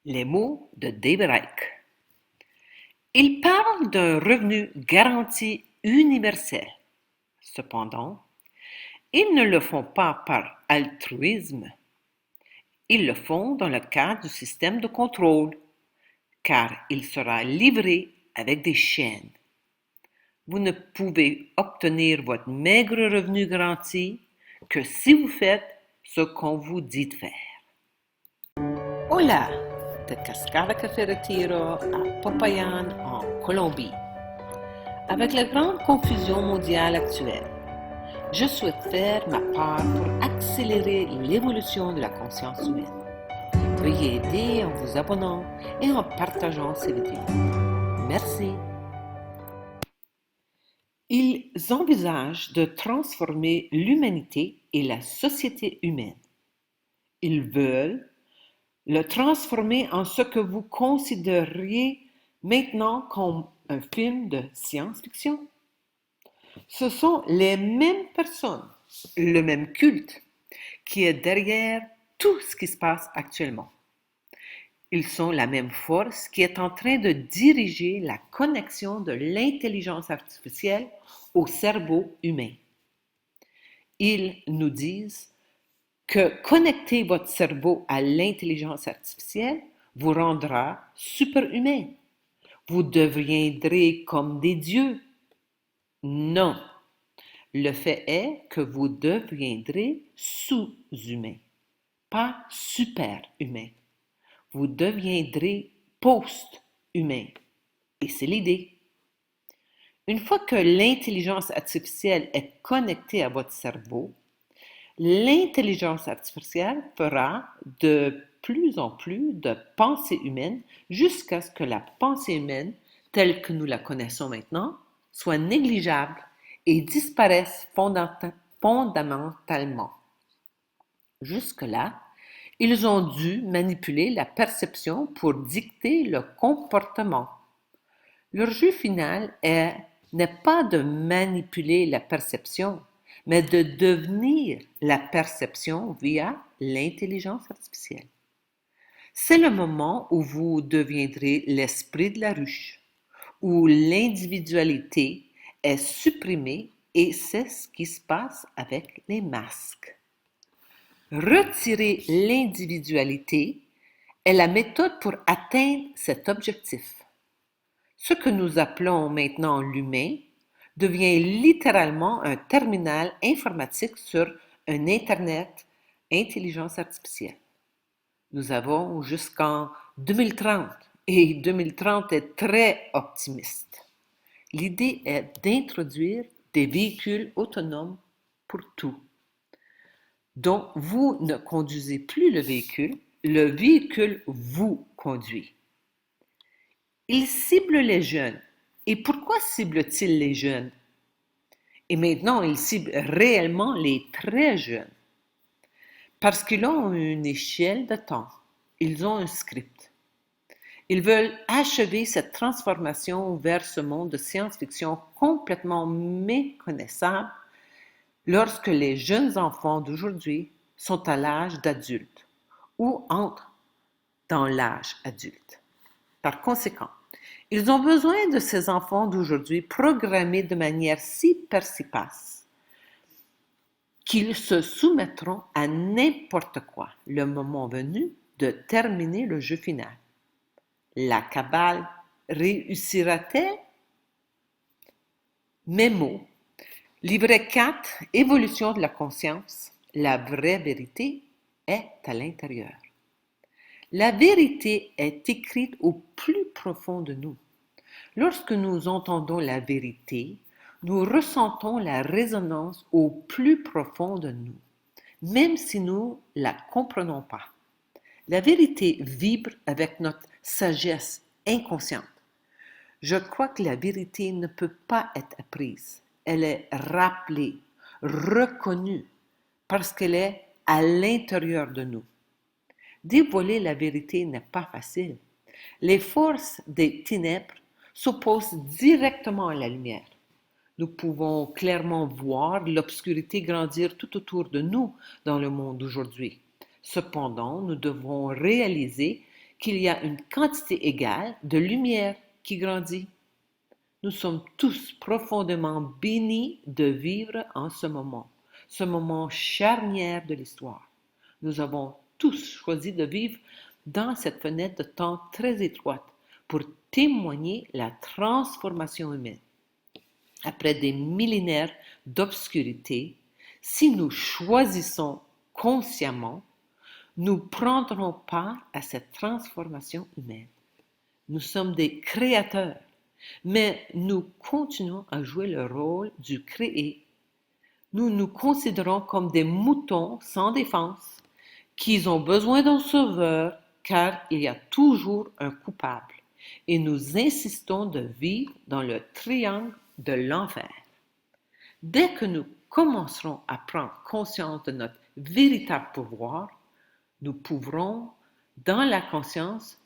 Les mots de David Icke. Il parle d'un revenu garanti universel. Cependant, ils ne le font pas par altruisme. Ils le font dans le cadre du système de contrôle, car il sera livré avec des chaînes. Vous ne pouvez obtenir votre maigre revenu garanti que si vous faites ce qu'on vous dit de faire. Hola, de Cascada Café Retiro à Popayan en Colombie. Avec la grande confusion mondiale actuelle, je souhaite faire ma part pour accélérer l'évolution de la conscience humaine. Veuillez aider en vous abonnant et en partageant ces vidéos. Merci. Ils envisagent de transformer l'humanité et la société humaine. Ils veulent le transformer en ce que vous considériez maintenant comme un film de science-fiction. Ce sont les mêmes personnes, le même culte, qui est derrière tout ce qui se passe actuellement. Ils sont la même force qui est en train de diriger la connexion de l'intelligence artificielle au cerveau humain. Ils nous disent que connecter votre cerveau à l'intelligence artificielle vous rendra superhumain. Vous deviendrez comme des dieux. Non. Le fait est que vous deviendrez sous-humain, pas super-humain. Vous deviendrez post-humain. Et c'est l'idée. Une fois que l'intelligence artificielle est connectée à votre cerveau, l'intelligence artificielle fera de plus en plus de pensée humaine jusqu'à ce que la pensée humaine, telle que nous la connaissons maintenant, soit négligeable et disparaisse fondamentalement. Jusque-là, ils ont dû manipuler la perception pour dicter le comportement. Leur jeu final n'est pas de manipuler la perception, mais de devenir la perception via l'intelligence artificielle. C'est le moment où vous deviendrez l'esprit de la ruche, où l'individualité est supprimée et c'est ce qui se passe avec les masques. Retirer l'individualité est la méthode pour atteindre cet objectif. Ce que nous appelons maintenant l'humain devient littéralement un terminal informatique sur un Internet intelligence artificielle. Nous avons jusqu'en 2030 et 2030 est très optimiste. L'idée est d'introduire des véhicules autonomes pour tout. Donc, vous ne conduisez plus le véhicule vous conduit. Il cible les jeunes. Et pourquoi cible-t-il les jeunes? Et maintenant, il cible réellement les très jeunes. Parce qu'ils ont une échelle de temps. Ils ont un script. Ils veulent achever cette transformation vers ce monde de science-fiction complètement méconnaissable lorsque les jeunes enfants d'aujourd'hui sont à l'âge d'adulte ou entrent dans l'âge adulte. Par conséquent, ils ont besoin de ces enfants d'aujourd'hui programmés de manière si perspicace qu'ils se soumettront à n'importe quoi le moment venu de terminer le jeu final. La cabale réussira-t-elle? Mémo. Livret 4, Évolution de la conscience. La vraie vérité est à l'intérieur. La vérité est écrite au plus profond de nous. Lorsque nous entendons la vérité, nous ressentons la résonance au plus profond de nous, même si nous ne la comprenons pas. La vérité vibre avec notre sagesse inconsciente. Je crois que la vérité ne peut pas être apprise. Elle est rappelée, reconnue, parce qu'elle est à l'intérieur de nous. Dévoiler la vérité n'est pas facile. Les forces des ténèbres s'opposent directement à la lumière. Nous pouvons clairement voir l'obscurité grandir tout autour de nous dans le monde d'aujourd'hui. Cependant, nous devons réaliser qu'il y a une quantité égale de lumière qui grandit. Nous sommes tous profondément bénis de vivre en ce moment charnière de l'histoire. Nous avons tous choisi de vivre dans cette fenêtre de temps très étroite pour témoigner la transformation humaine. Après des millénaires d'obscurité, si nous choisissons consciemment, nous prendrons part à cette transformation humaine. Nous sommes des créateurs, mais nous continuons à jouer le rôle du créé. Nous nous considérons comme des moutons sans défense, qui ont besoin d'un sauveur, car il y a toujours un coupable. Et nous insistons de vivre dans le triangle de l'enfer. Dès que nous commencerons à prendre conscience de notre véritable pouvoir, nous vivrons dans la conscience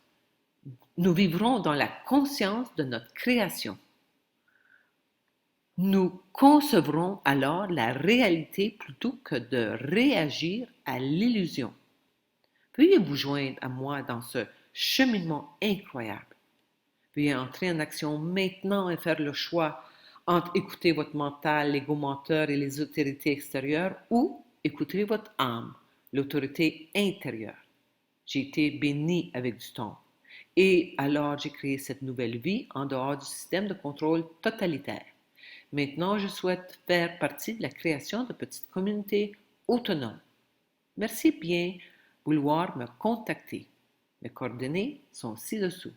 de notre création. Nous concevrons alors la réalité plutôt que de réagir à l'illusion. Veuillez vous joindre à moi dans ce cheminement incroyable. Veuillez entrer en action maintenant et faire le choix entre écouter votre mental, l'ego menteur et les autorités extérieures ou écouter votre âme, l'autorité intérieure. J'ai été béni avec du temps. Et alors j'ai créé cette nouvelle vie en dehors du système de contrôle totalitaire. Maintenant, je souhaite faire partie de la création de petites communautés autonomes. Merci bien vouloir me contacter. Mes coordonnées sont ci-dessous.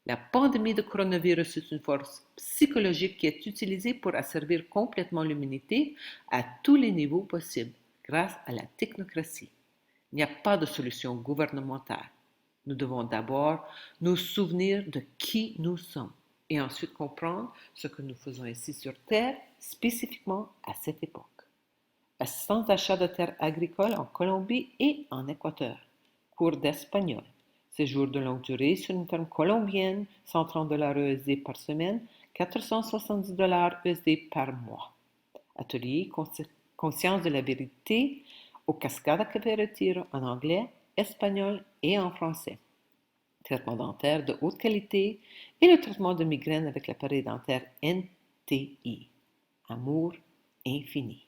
La pandémie de coronavirus est une force psychologique qui est utilisée pour asservir complètement l'humanité à tous les niveaux possibles grâce à la technocratie. Il n'y a pas de solution gouvernementale. Nous devons d'abord nous souvenir de qui nous sommes et ensuite comprendre ce que nous faisons ici sur Terre, spécifiquement à cette époque. Assistance d'achat de terres agricoles en Colombie et en Équateur. Cours d'espagnol. Séjour de longue durée sur une ferme colombienne, 130 $ USD par semaine, 470 $ USD par mois. Atelier Conscience de la vérité au Cascada Café Retiro en anglais, espagnol et en français. Traitement dentaire de haute qualité et le traitement de migraine avec l'appareil dentaire NTI. Amour infini.